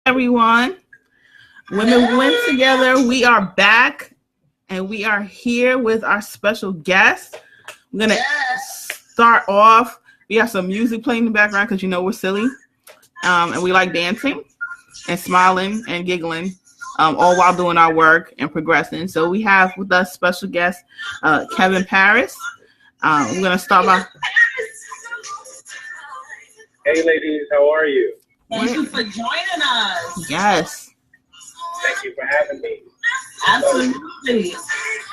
Everyone. Women Win Together. We are back and we are here with our special guest. We're going to start off. We have some music playing in the background because we're silly. And we like dancing and smiling and giggling, all while doing our work and progressing. So we have with us special guest, Kevin Parris. We're going to start by... Hey ladies, how are you? Thank you for joining us. Yes. Thank you for having me. Absolutely.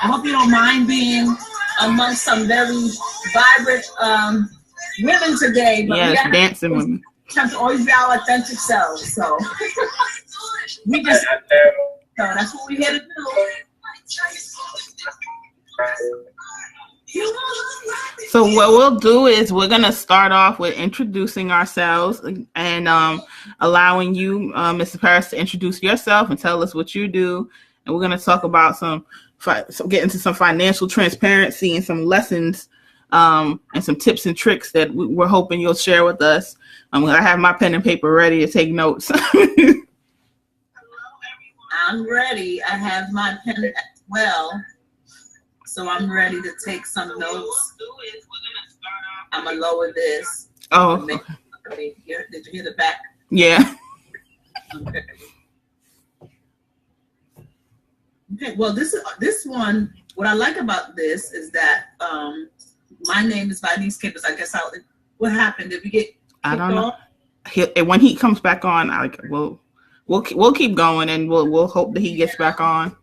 I hope you don't mind being amongst some very vibrant women today. But yes, dancing women. Have to always be our authentic selves. So we just so that's what we're here to do. So what we'll do is we're going to start off with introducing ourselves and allowing you, Mr. Parris, to introduce yourself and tell us what you do. And we're going to talk about get into some financial transparency and some lessons and some tips and tricks that we're hoping you'll share with us. I have my pen and paper ready to take notes. I'm ready. I have my pen as well. So I'm ready to take some notes. I'm going to lower this. Oh, okay. Did you hear the back? Yeah. Okay. Okay. Well, this one, what I like about this is that my name is Vinise Capers. I guess what happened? Did we get I don't know. When he comes back on, we'll keep going and we'll hope that he gets back on.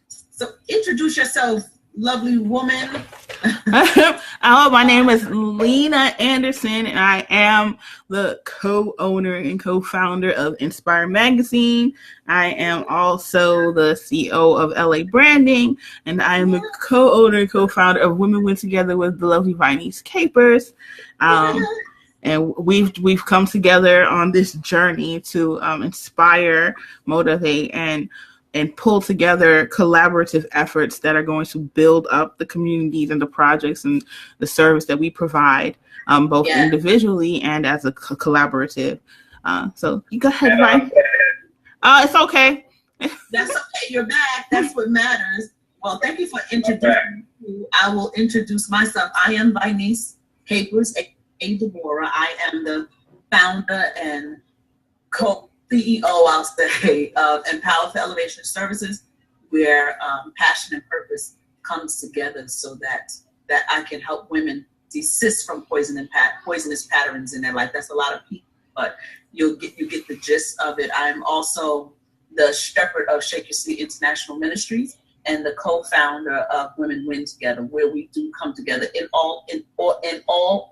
So introduce yourself, lovely woman. My name is Lena Anderson, and I am the co-owner and co-founder of Inspire Magazine. I am also the CEO of LA Branding, and I am the co-owner and co-founder of Women Win Together with the lovely Vinise Capers. And we've come together on this journey to inspire, motivate, and pull together collaborative efforts that are going to build up the communities and the projects and the service that we provide, both individually and as a collaborative. So you go ahead, Ryan. It's okay. That's okay. You're back. That's what matters. Well, thank you for introducing me. I will introduce myself. I am Vinise Capers, a Deborah. I am the founder and CEO, I'll say, of Empower for Elevation Services, where passion and purpose comes together so that I can help women desist from poisonous patterns in their life. That's a lot of people, but you get the gist of it. I'm also the shepherd of Shake Your City International Ministries and the co-founder of Women Win Together, where we do come together in all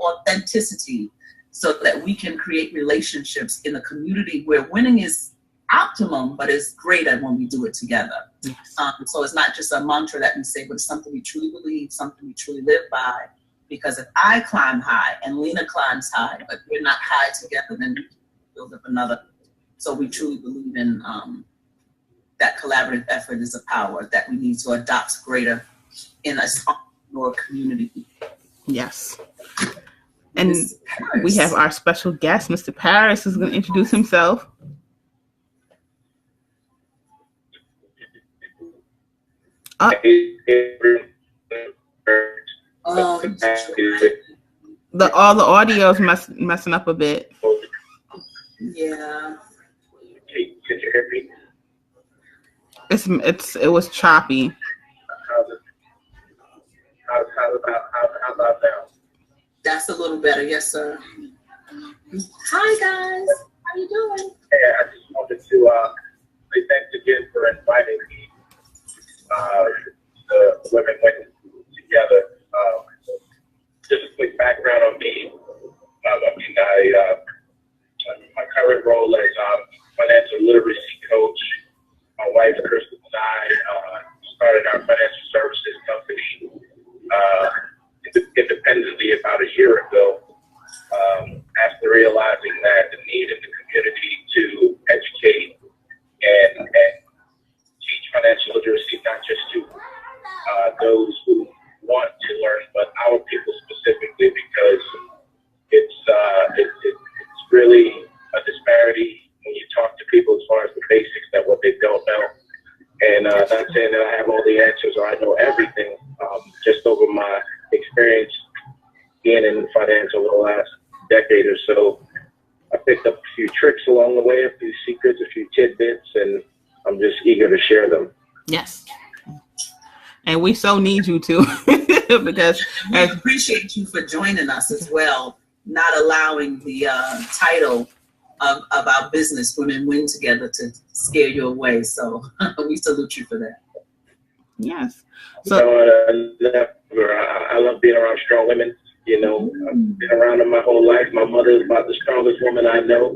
authenticity, so that we can create relationships in a community where winning is optimum, but is greater when we do it together. Yes. So it's not just a mantra that we say, but it's something we truly believe, something we truly live by. Because if I climb high and Lena climbs high, but we're not high together, then we can build up another. So we truly believe in that collaborative effort is a power that we need to adopt greater in our community. Yes. And we have our special guest, Mr. Parris, who's going to introduce himself. Oh, all the audio is messing up a bit. Yeah. Can you hear me? It was choppy. How about now? That's a little better, yes, sir. Hi, guys. How you doing? Hey, I just wanted to say thanks again for inviting me. The Women Win Together. Just a quick background on me. My current role as financial literacy coach. My wife, Crystal, and I started our financial services company independently about a year ago, after realizing that the need in the community to educate and teach financial literacy, not just to those who want to learn, but our people specifically, because it's really a disparity when you talk to people as far as the basics, that what they don't know. And not saying that I have all the answers or I know everything, just over my experience being in finance over the last decade or so, I picked up a few tricks along the way, a few secrets, a few tidbits, and I'm just eager to share them. Yes. And we so need you to, because we appreciate you for joining us as well, not allowing the title of our business, Women Win Together, to scare you away. So we salute you for that. Yes. So I love being around strong women. You know, I've been around them my whole life. My mother is about the strongest woman I know.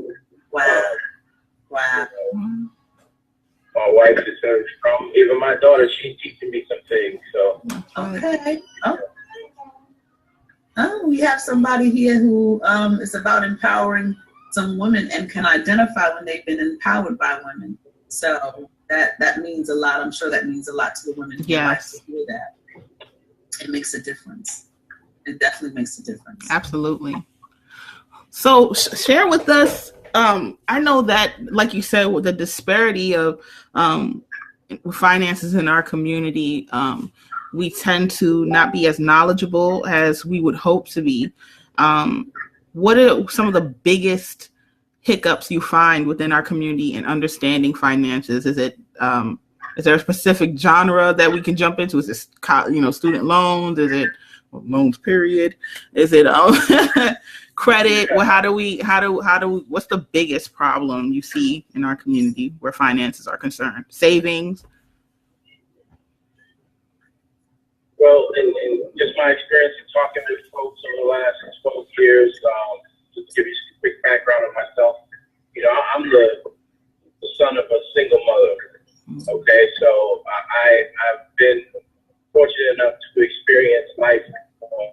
Wow. Wow. My wife is very strong. Even my daughter, she's teaching me some things. So okay. Oh, we have somebody here who is about empowering some women and can identify when they've been empowered by women. So that means a lot. I'm sure that means a lot to the women. Yes. To hear that. It makes a difference. It definitely makes a difference. Absolutely. So share with us. I know that, like you said, with the disparity of finances in our community, we tend to not be as knowledgeable as we would hope to be. What are some of the biggest hiccups you find within our community in understanding finances? Is there a specific genre that we can jump into? Is this, student loans? Is it loans period? Is it credit? Well, how do we, what's the biggest problem you see in our community where finances are concerned? Savings? Well, in just my experience in talking with folks over the last 12 years, just to give you a quick background on myself, I'm the son of a single mother. Okay, so I've been fortunate enough to experience life on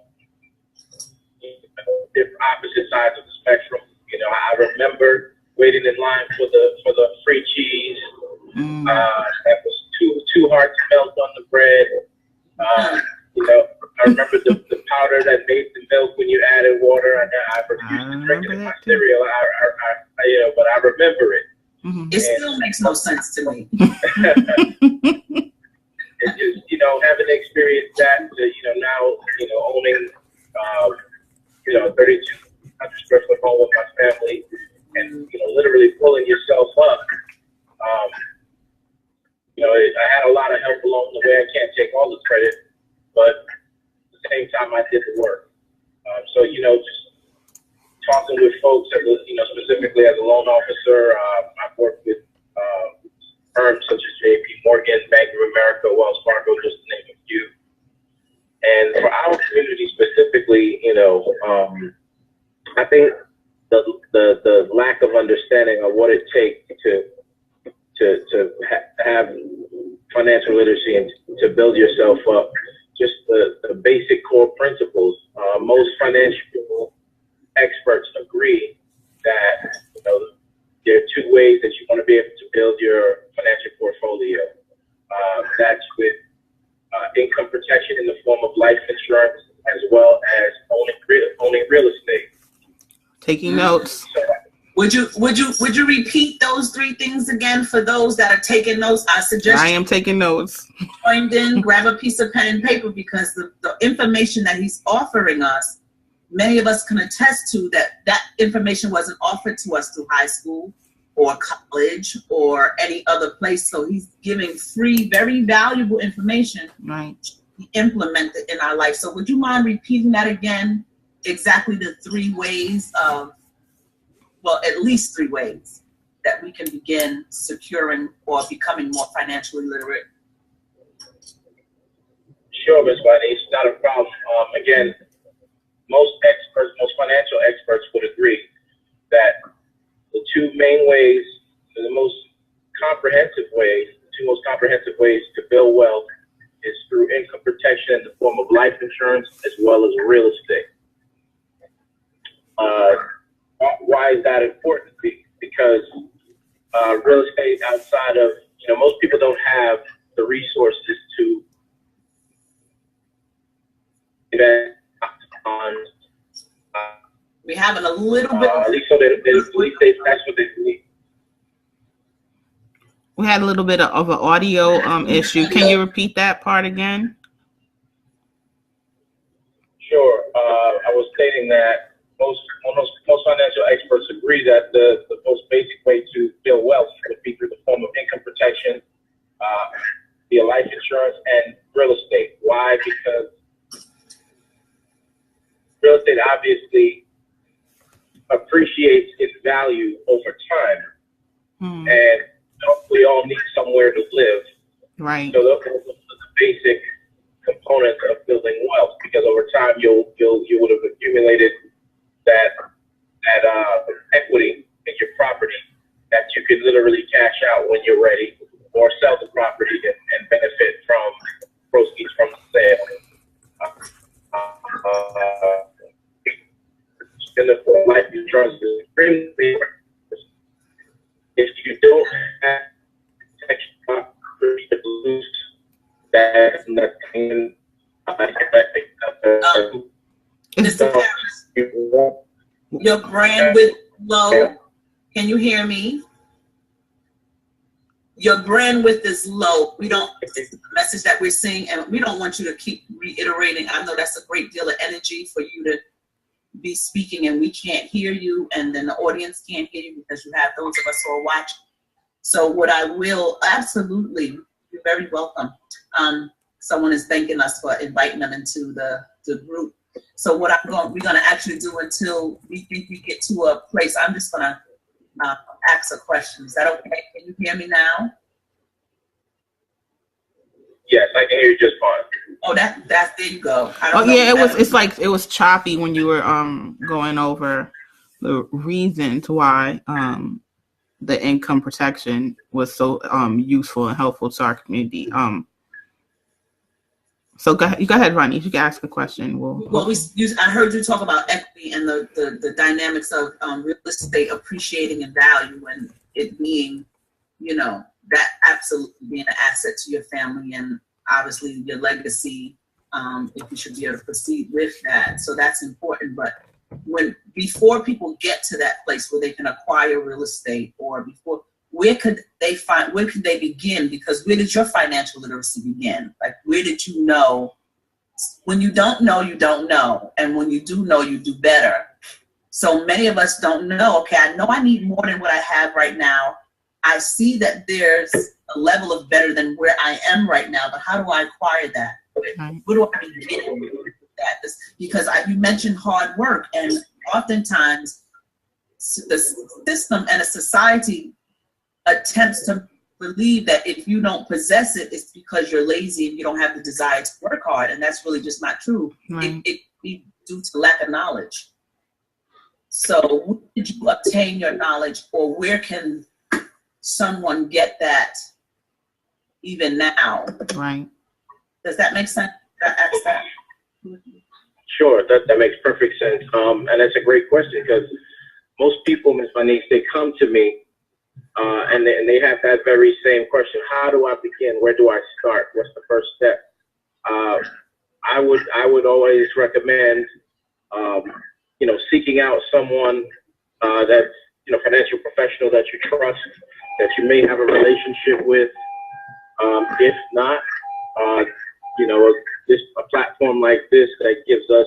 different opposite sides of the spectrum. I remember waiting in line for the free cheese. That was too hard to melt on the bread. I remember the powder that made the milk when you added water. I refused to drink it in my cereal. But I remember it. Mm-hmm. It still makes no sense to me. It's just, having experienced that, now, owning, 3,200 square foot home with my family and, literally pulling yourself up. I had a lot of help along the way. I can't take all the credit, but at the same time, I did the work. So, just talking with folks, specifically as a loan officer, I've worked with firms such as JP Morgan, Bank of America, Wells Fargo, just to name a few. And for our community specifically, I think the lack of understanding of what it takes to have financial literacy and to build yourself up, just the basic core principles. Most financial experts agree that there are two ways that you want to be able to build your financial portfolio. That's with income protection in the form of life insurance, as well as owning real estate. Taking notes. So, Would you repeat those three things again for those that are taking notes? I suggest I am taking notes. Joined in, grab a piece of pen and paper, because the information that he's offering us, many of us can attest to that information wasn't offered to us through high school or college or any other place. So he's giving free, very valuable information. Right. Implemented in our life. So would you mind repeating that again? Exactly the three ways of, well, at least three ways that we can begin securing or becoming more financially literate. Sure, Ms. Vinise, not a problem. Again, most financial experts would agree that the two main ways, the most comprehensive ways to build wealth is through income protection in the form of life insurance as well as real estate. Why is that important? Because real estate outside of, most people don't have the resources to invest on. We're having a little bit. At least that's what they believe. We had a little bit of an audio issue. Can you repeat that part again? Sure. I was stating that most financial experts agree that the most basic way to build wealth would be through the form of income protection, via life insurance, and real estate. Why? Because real estate obviously appreciates its value over time, and we all need somewhere to live. Right. So those are the basic components of building wealth, because over time you would have accumulated that equity in your property that you could literally cash out when you're ready, or sell the property and benefit from proceeds from the sale. And the life insurance is extremely important. If you don't have protection, you lose that nothing. Mr. Parris, your bandwidth low. Can you hear me? Your bandwidth is low. We don't, it's the message that we're seeing, and we don't want you to keep reiterating. I know that's a great deal of energy for you to be speaking, and we can't hear you, and then the audience can't hear you because you have those of us who are watching. So what I will absolutely, you're very welcome. Someone is thanking us for inviting them into the group. So what we're gonna actually do until we think we get to a place, I'm just gonna ask a question. Is that okay? Can you hear me now? Yes, I can hear you just fine. Oh, that's there you go. I don't know yeah, it was choppy when you were going over the reasons why the income protection was so useful and helpful to our community. So go ahead, Ronnie. If you can ask a question, I heard you talk about equity and the dynamics of real estate appreciating in value, and it being, that absolutely being an asset to your family and obviously your legacy, if you should be able to proceed with that. So that's important. But before people get to that place where they can acquire real estate, or before, where could they begin? Because where did your financial literacy begin? Like, where did you know? When you don't know, you don't know. And when you do know, you do better. So many of us don't know, okay, I know I need more than what I have right now. I see that there's a level of better than where I am right now, but how do I acquire that? Where do I begin with that? Because you mentioned hard work, and oftentimes the system and a society attempts to believe that if you don't possess it, it's because you're lazy and you don't have the desire to work hard, and that's really just not true. Right. It be due to lack of knowledge. So where did you obtain your knowledge, or where can someone get that even now? Right. Does that make sense? Ask that. Sure, that makes perfect sense. And that's a great question, because most people, Ms. Vinise, they come to me and they have that very same question. How do I begin? Where do I start? What's the first step? I would always recommend, seeking out someone that's, financial professional that you trust, that you may have a relationship with. If not, a platform like this that gives us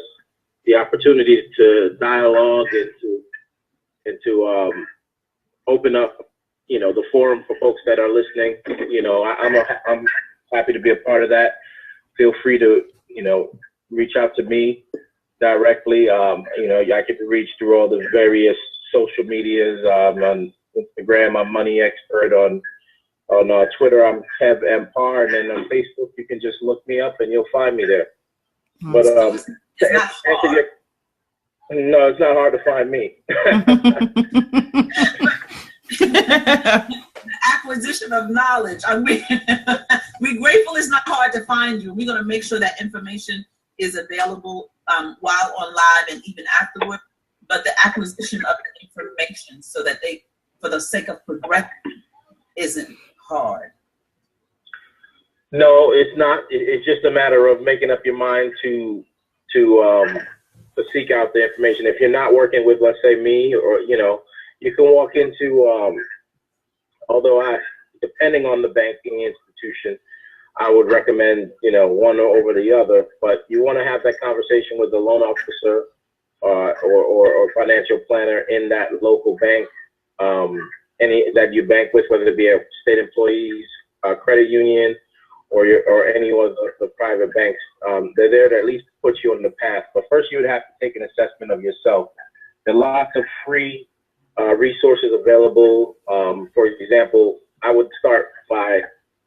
the opportunity to dialogue and to open up, the forum for folks that are listening. I'm happy to be a part of that. Feel free to, reach out to me directly. I can be reached through all the various social medias. On Instagram, I'm Money Expert. On Twitter, I'm Kev Empire, and then on Facebook, you can just look me up and you'll find me there. But it's not hard. No, it's not hard to find me. The acquisition of knowledge. We're grateful it's not hard to find you. We're going to make sure that information is available while on live and even afterward. But the acquisition of the information, so that for the sake of progression, isn't hard. No, it's not. It's just a matter of making up your mind to seek out the information. If you're not working with, let's say, me, or you can walk into. Although depending on the banking institution, I would recommend, one over the other. But you want to have that conversation with the loan officer or financial planner in that local bank, any that you bank with, whether it be a state employees, credit union, or any of the private banks. They're there to at least put you on the path. But first, you would have to take an assessment of yourself. There are lots of free resources available. For example, I would start by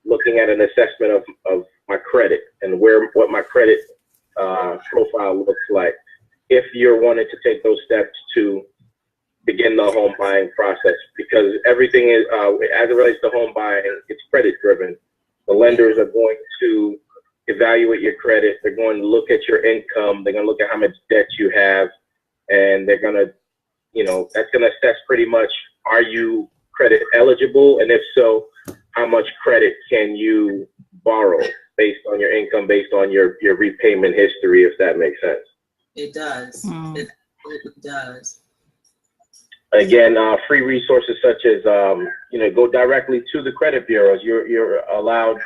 looking at an assessment of my credit and what my credit profile looks like. If you're wanting to take those steps to begin the home buying process, because everything is, as it relates to home buying, it's credit driven. The lenders are going to evaluate your credit. They're going to look at your income. They're going to look at how much debt you have, and they're going to, that's going to assess pretty much, are you credit eligible? And if so, how much credit can you borrow based on your income, based on your repayment history, if that makes sense. It does. It does. Again, free resources such as, go directly to the credit bureaus. You're allowed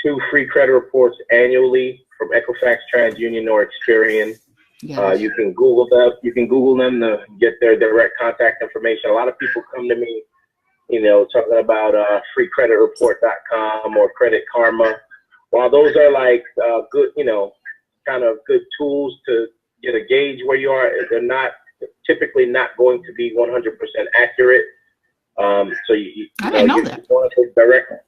2 free credit reports annually from Equifax, TransUnion, or Experian. Yes. You can Google them. You can Google them to get their direct contact information. A lot of people come to me, talking about freecreditreport.com or Credit Karma. While those are like good, kind of good tools to get a gauge where you are, they're typically not going to be 100% accurate. So you want to go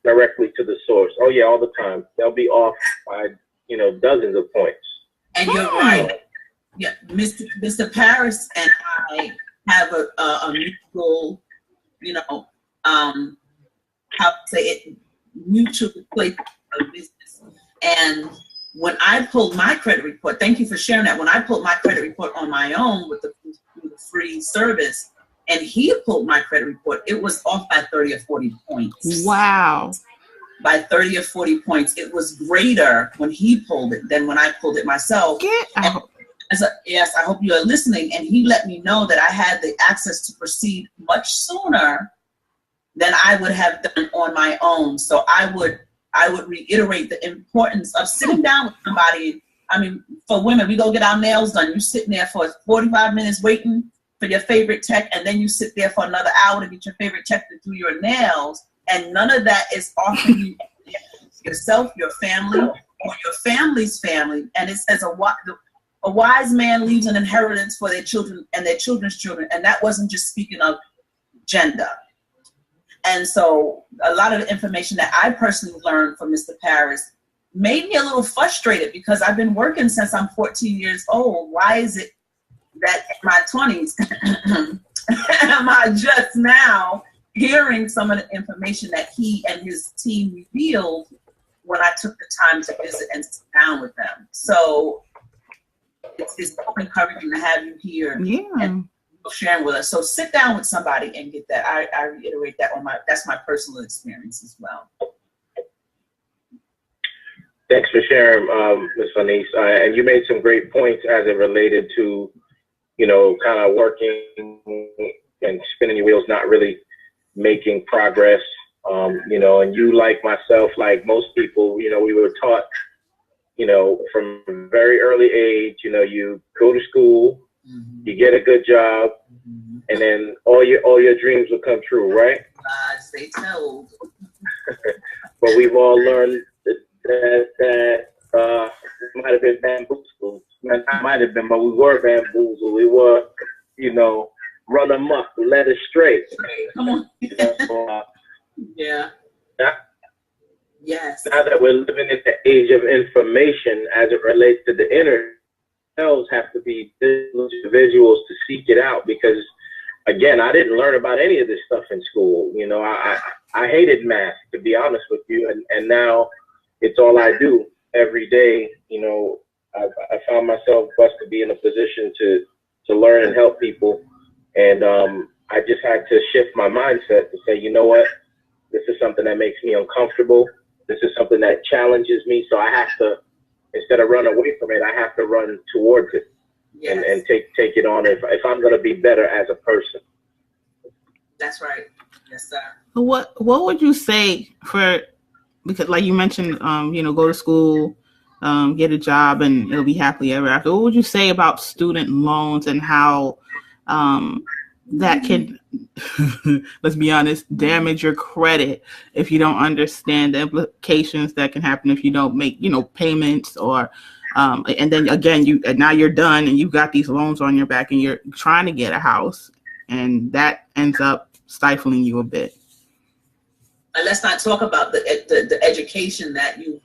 directly to the source. Oh yeah, all the time. They'll be off by dozens of points. And you're right. Yeah, Mr. Parris and I have a mutual, mutual place of business. And when I pulled my credit report, thank you for sharing that. When I pulled my credit report on my own with the free service, and he pulled my credit report, it was off by 30 or 40 points. Wow. By 30 or 40 points. It was greater when he pulled it than when I pulled it myself. Get out. Yes, I hope you are listening. And he let me know that I had the access to proceed much sooner than I would have done on my own. So I would reiterate the importance of sitting down with somebody. I mean, for women, we go get our nails done. You sitting there for 45 minutes waiting for your favorite tech, and then you sit there for another hour to get your favorite tech to do your nails, and none of that is offering you yourself, your family, or your family's family. And it says a wise man leaves an inheritance for their children and their children's children, and that wasn't just speaking of gender. And so a lot of the information that I personally learned from Mr. Parris made me a little frustrated, because I've been working since I'm 14 years old. Why is it that in my 20s am I just now hearing some of the information that he and his team revealed when I took the time to visit and sit down with them? So it's so encouraging to have you here and sharing with us. So sit down with somebody and get that. I reiterate that that's my personal experience as well. Thanks for sharing, Ms. Vinise. And you made some great points as it related to, kind of working and spinning your wheels, not really making progress. And you, like myself, like most people, we were taught, from a very early age, you go to school, you get a good job, and then all your dreams will come true, right? Stay told. But we've all learned that might have been bamboozled. Might have been, but we were bamboozled. We were, run amok, led astray. Come on. Yeah. Yes. Now that we're living in the age of information, as it relates to the internet, ourselves have to be individuals to seek it out, because again, I didn't learn about any of this stuff in school. I hated math, to be honest with you, and now it's all I do every day. I found myself blessed to be in a position to learn and help people, and I just had to shift my mindset to say, you know what, this is something that makes me uncomfortable. This is something that challenges me, so I have to, instead of run away from it, I have to run towards it. Yes. and take it on if I'm going to be better as a person. That's right. Yes, sir. What would you say for, because like you mentioned, go to school, get a job, and it'll be happily ever after. What would you say about student loans and how that can, let's be honest, damage your credit if you don't understand the implications that can happen if you don't make, payments, or and then again, now you're done and you've got these loans on your back and you're trying to get a house, and that ends up stifling you a bit. And let's not talk about the education that you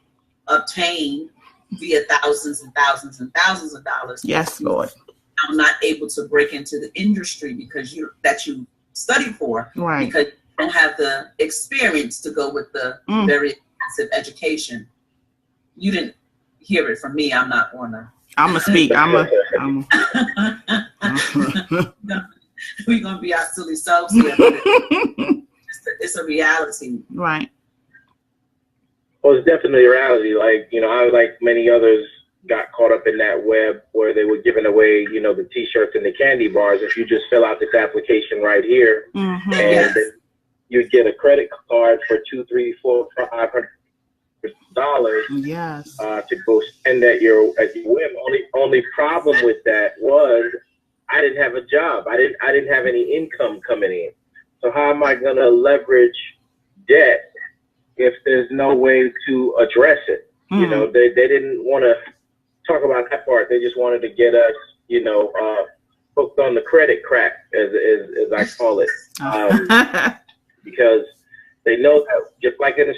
obtain via thousands and thousands and thousands of dollars. Yes, Lord. I'm not able to break into the industry because you studied for, right? Because you don't have the experience to go with the very expensive education. You didn't hear it from me. I'm not gonna. I'm gonna speak. We're gonna be our silly selves here. It's a reality, right? Well, it's definitely a reality. Like, I, like many others, got caught up in that web where they were giving away, the T-shirts and the candy bars. If you just fill out this application right here, and you get a credit card for $200, $300, $400, yes, to go spend at your whim. Only problem with that was I didn't have a job. I didn't have any income coming in. So how am I going to leverage debt if there's no way to address it? They didn't want to talk about that part. They just wanted to get us, hooked on the credit crack, as I call it, because they know that just like in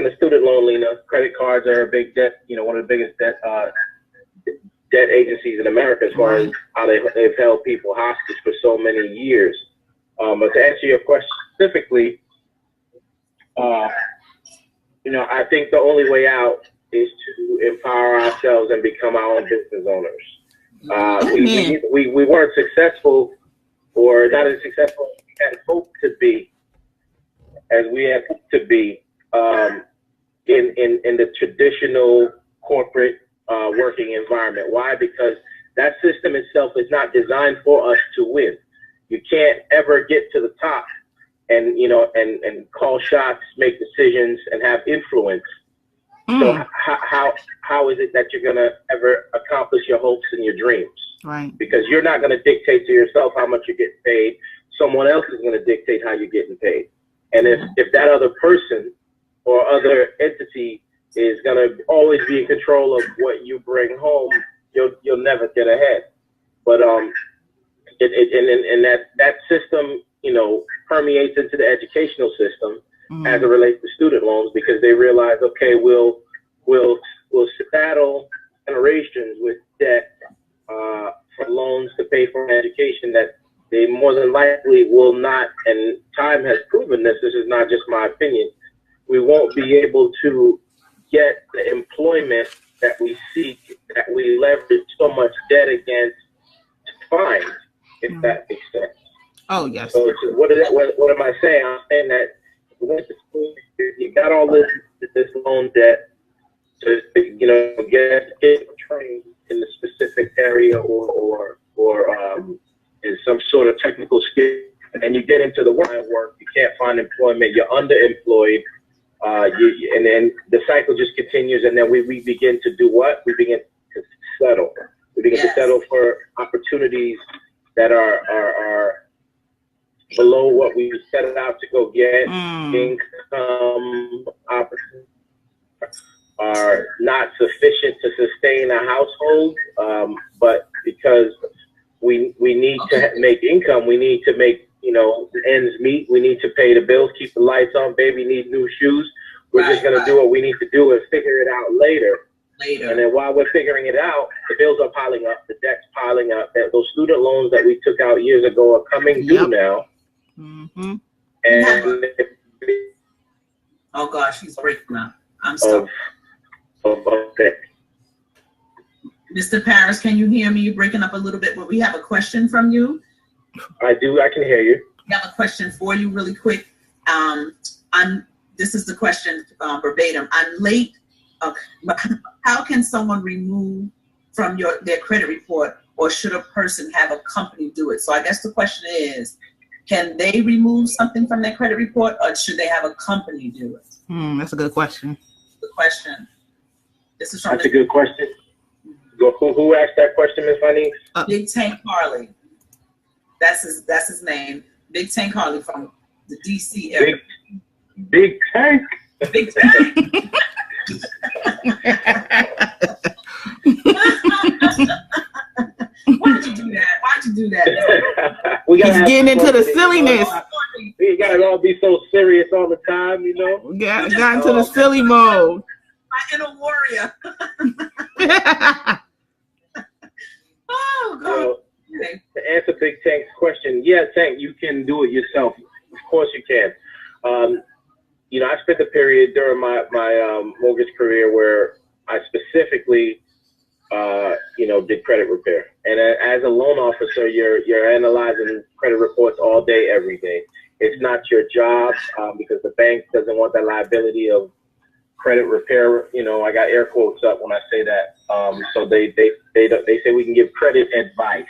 a student loan, Lena, credit cards are a big debt. One of the biggest debt agencies in America, as far as how they've held people hostage for so many years. But to answer your question specifically, I think the only way out is to empower ourselves and become our own business owners. We weren't successful, or not as successful as we had hoped to be, in the traditional corporate working environment. Why? Because that system itself is not designed for us to win. You can't ever get to the top and call shots, make decisions, and have influence. So how is it that you're gonna ever accomplish your hopes and your dreams? Right. Because you're not gonna dictate to yourself how much you're getting paid. Someone else is gonna dictate how you're getting paid. And if that other person or other entity is gonna always be in control of what you bring home, you'll never get ahead. But that system, permeates into the educational system as it relates to student loans, because they realize, okay, we'll saddle generations with debt for loans to pay for an education that they more than likely will not, and time has proven this is not just my opinion, we won't be able to get the employment that we seek, that we leverage so much debt against, to find, if that makes sense. Oh, yes. So what am I saying? I'm saying that you went to school, you got all this loan debt to get trained in the specific area or in some sort of technical skill, and you get into the work, you can't find employment, you're underemployed, and then the cycle just continues, and then we begin to do what? We begin to settle. We begin to settle for opportunities that are below what we set out to go get. Income opportunities are not sufficient to sustain a household, but because we need to make income, we need to make ends meet. We need to pay the bills, keep the lights on. Baby needs new shoes. We're just gonna do what we need to do and figure it out later. And then while we're figuring it out, the bills are piling up, the debt's piling up. Those student loans that we took out years ago are coming due now. And oh gosh, he's breaking up. I'm sorry. Mr. Parris, can you hear me? You're breaking up a little bit, but we have a question from you. I do. I can hear you. We have a question for you really quick. This is the question verbatim. I'm late. How can someone remove from their credit report, or should a person have a company do it? So I guess the question is, Can they remove something from their credit report, or should they have a company do it? That's a good question. Good question. This is from That's a good question. Who asked that question, Ms. Vinise? Big Tank Harley. That's his name. Big Tank Harley from the DC area. Big Tank. Big Tank. Why'd you do that? Why'd you do that? He's getting into the silliness. We gotta all be so serious all the time, you know. We got into the silly mode. My inner warrior. Oh, God. Okay. To answer Big Tank's question, yeah, Tank, you can do it yourself. Of course you can. You know, I spent a period during my mortgage career where I specifically, you know, did credit repair. And as a loan officer, you're analyzing credit reports all day, every day. It's not your job because the bank doesn't want that liability of credit repair. You know, I got air quotes up when I say that. So they say we can give credit advice.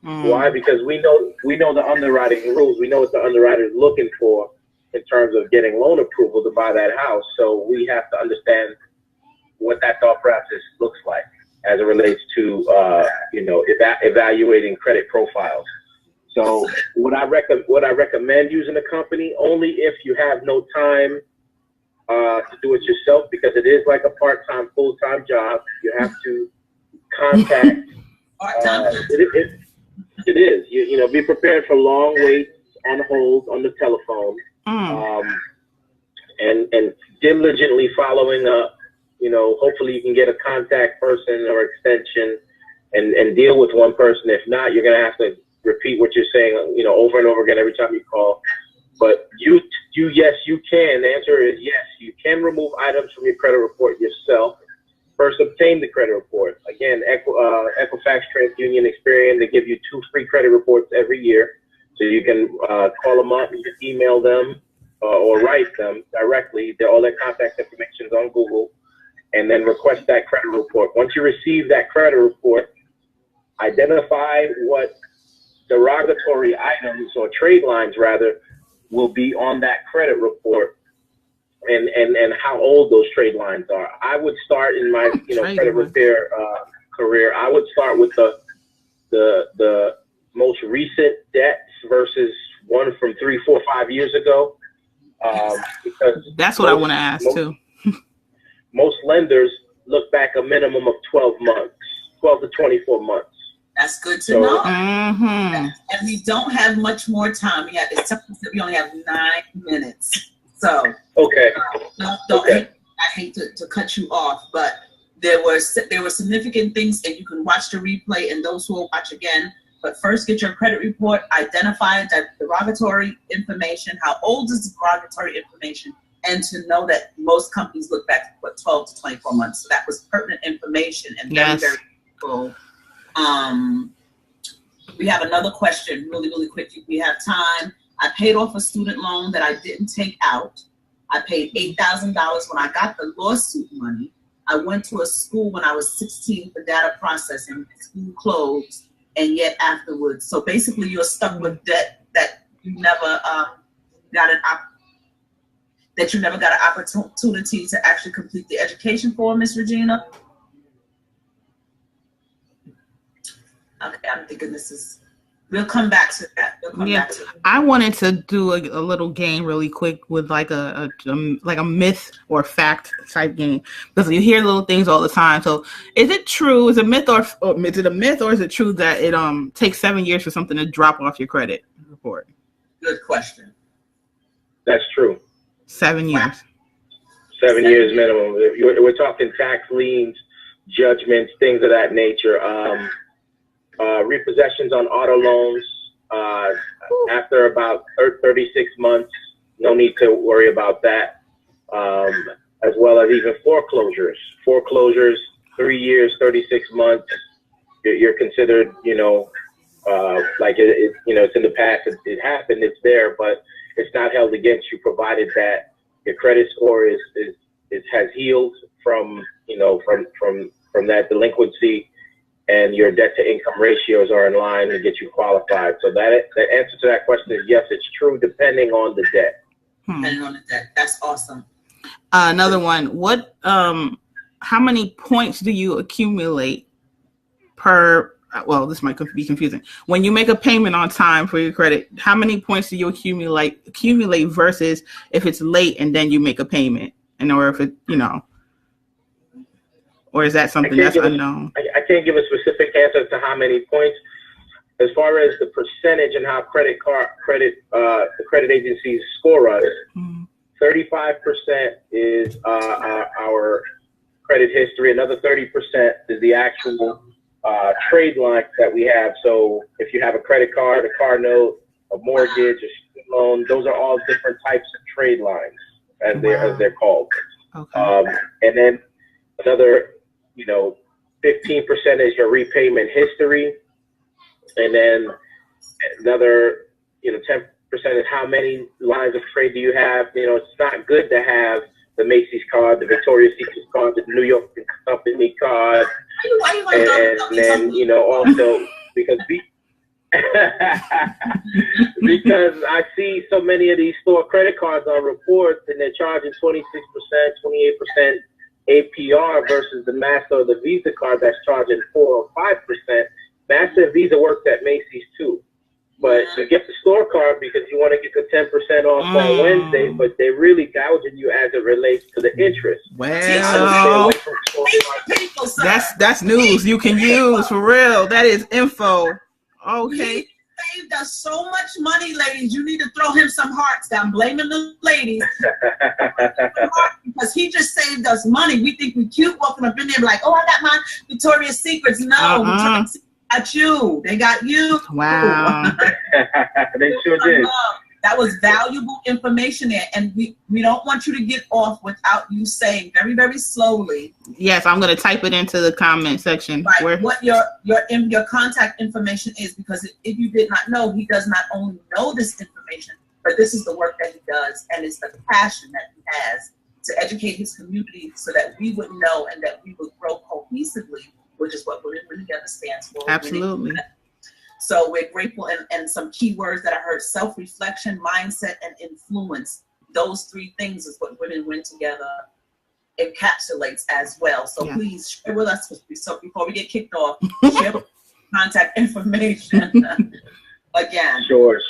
Why? Because we know the underwriting rules. We know what the underwriter is looking for in terms of getting loan approval to buy that house. So we have to understand what that thought process looks like as it relates to you know, evaluating credit profiles. So what I recommend using a company only if you have no time to do it yourself, because it is like a part-time, full-time job. You have to contact. It is. You know, be prepared for long waits on hold on the telephone, and diligently following up. You know, hopefully you can get a contact person or extension and deal with one person. If not, you're gonna have to repeat what you're saying, you know, over and over again every time you call. But yes, you can. The answer is yes, you can remove items from your credit report yourself. First, obtain the credit report. Again, Equifax, TransUnion, Experian, they give you 2 free credit reports every year. So you can call them up, you can email them or write them directly. All their contact information is on Google, and then request that credit report. Once you receive that credit report, identify what derogatory items or trade lines rather will be on that credit report, and how old those trade lines are. I would start in my credit repair career. I would start with the most recent debts versus one from 3, 4, 5 years ago. Because that's what I want to ask too. Most lenders look back a minimum of 12 months, 12 to 24 months. That's good to know. And we don't have much more time. We only have 9 minutes. So okay. I hate to cut you off, but there were significant things, and you can watch the replay, and those who will watch again. But first, get your credit report, identify that derogatory information. How old is the derogatory information? And to know that most companies look back for 12 to 24 months. So that was pertinent information and very, very cool. We have another question, really, really quick. We have time. I paid off a student loan that I didn't take out. I paid $8,000 when I got the lawsuit money. I went to a school when I was 16 for data processing. School closed, and yet afterwards. So basically, you're stuck with debt that you never got an opportunity to actually complete the education for, Miss Regina. Okay, I'm thinking we'll come back to that. I wanted to do a little game really quick with like a myth or fact type game, because you hear little things all the time. So is it true? Is it a myth or is it true that it takes 7 years for something to drop off your credit report? Good question. That's true. 7 years. 7 years minimum. We're talking tax liens, judgments, things of that nature. Repossessions on auto loans after about 36 months, no need to worry about that, as well as even foreclosures. 3 years, 36 months, you're considered, like it's in the past, it happened, it's there, but it's not held against you, provided that your credit score has healed from that delinquency, and your debt to income ratios are in line to get you qualified. So the answer to that question is yes, it's true, depending on the debt. Depending on the debt. That's awesome. Another one. What? How many points do you accumulate per? Well, this might be confusing. When you make a payment on time for your credit, how many points do you accumulate versus if it's late and then you make a payment, or if it, or is that something that's unknown? I can't give a specific answer to how many points. As far as the percentage and how the credit agencies score us, 35% is our credit history. Another 30% is the actual trade lines that we have. So if you have a credit card, a car note, a mortgage, a student loan, those are all different types of trade lines, as they're called. Okay. And then another 15% is your repayment history, and then another 10% is how many lines of trade do you have. It's not good to have the Macy's card, the Victoria's Secret card, the New York Company card, and then also because because I see so many of these store credit cards on reports, and they're charging 26%, 28% APR versus the Master or the Visa card that's charging 4 or 5%. Master and Visa works at Macy's too, but you get the store card because you want to get the 10% off on Wednesday, but they're really gouging you as it relates to the interest. Well, that's news you can use for real. That is info. Okay. He saved us so much money, ladies. You need to throw him some hearts. I'm blaming the ladies because he just saved us money. We think we're cute walking up in there like, oh, I got my Victoria's Secrets. No, Victoria's Secrets got you. They got you. Wow. They sure did. That was valuable information there, and we don't want you to get off without you saying very, very slowly. Yes, I'm going to type it into the comment section. Right, what your contact information is, because if you did not know, he does not only know this information, but this is the work that he does, and it's the passion that he has to educate his community so that we would know and that we would grow cohesively, which is what Women Together stands for. Absolutely. So we're grateful, and some key words that I heard: self-reflection, mindset, and influence. Those three things is what Women Win Together encapsulates as well. So please share with us, so before we get kicked off, share contact information again. Sure.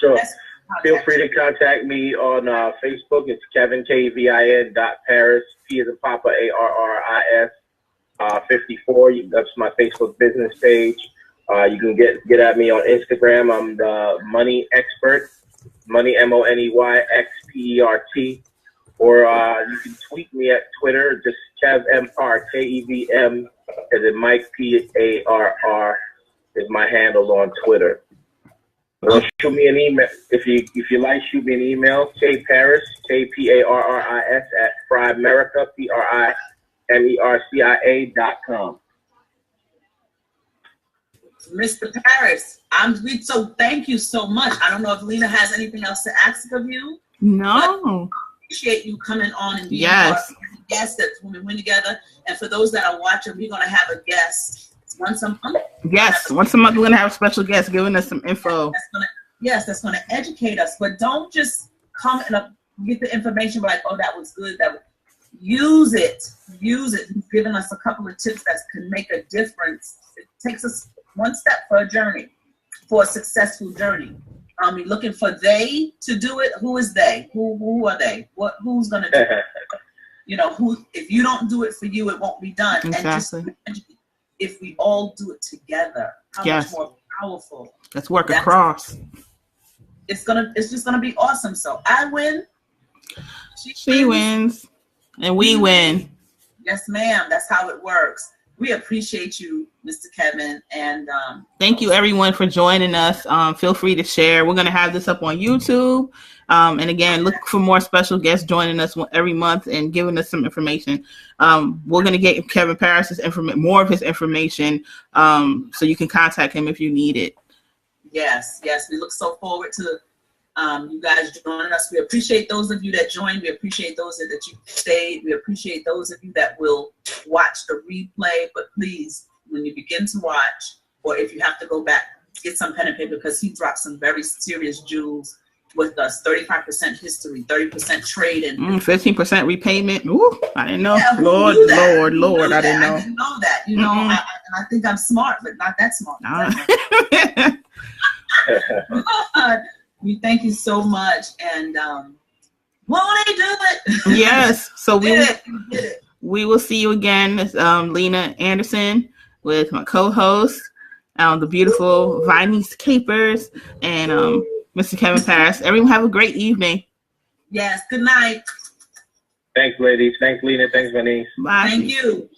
Feel free to contact me on Facebook. It's Kevin, KVIN.Parris, P as in Papa, ARRIS 54. That's my Facebook business page. You can get at me on Instagram. I'm the Money Expert, Money MONEYXPERT, or you can tweet me at Twitter, just KevMR, KEVM, as in Mike PARR is my handle on Twitter. Or shoot me an email if you like. Shoot me an email, kparris, KPARRIS at Primerica, PRIMERCIA.com. Mr. Parris, so thank you so much. I don't know if Lena has anything else to ask of you. No. Appreciate you coming on and being part of the guest that's Women Win Together. And for those that are watching, we're going to have a guest once a month. Yes, once a month we're going to have a special guest giving us some info. That's going to educate us. But don't just come and get the information like, oh, that was good. Use it. He's given us a couple of tips that can make a difference. It takes us one step for a journey, for a successful journey. We're looking for they to do it. Who is they? Who are they? Who's gonna do it? Who? If you don't do it for you, it won't be done. Exactly. And just if we all do it together, how much more powerful? Let's work across. It's just gonna be awesome. So I win. She wins, and we win. Yes, ma'am. That's how it works. We appreciate you, Mr. Kevin, and thank you everyone for joining us. Feel free to share. We're going to have this up on YouTube, and again, look for more special guests joining us every month and giving us some information. We're going to get Kevin Parris's more of his information, so you can contact him if you need it. Yes, we look so forward to you guys joining us. We appreciate those of you that joined. We appreciate those that you stayed. We appreciate those of you that will watch the replay. But please when you begin to watch, or if you have to go back, get some pen and paper, because he dropped some very serious jewels with us. 35% history, 30% trade, and 15% repayment. Ooh, I didn't know. yeah, Lord, I didn't know. I didn't know that. You know, and I think I'm smart, but not that smart. We thank you so much, and won't they do it? Yes. So we did it. We will see you again. Lena Anderson with my co-host, the beautiful Vinise Capers, and Mr. Kevin Parris. Everyone have a great evening. Yes. Good night. Thanks, ladies. Thanks, Lena. Thanks, Vinise. Bye. Thank you.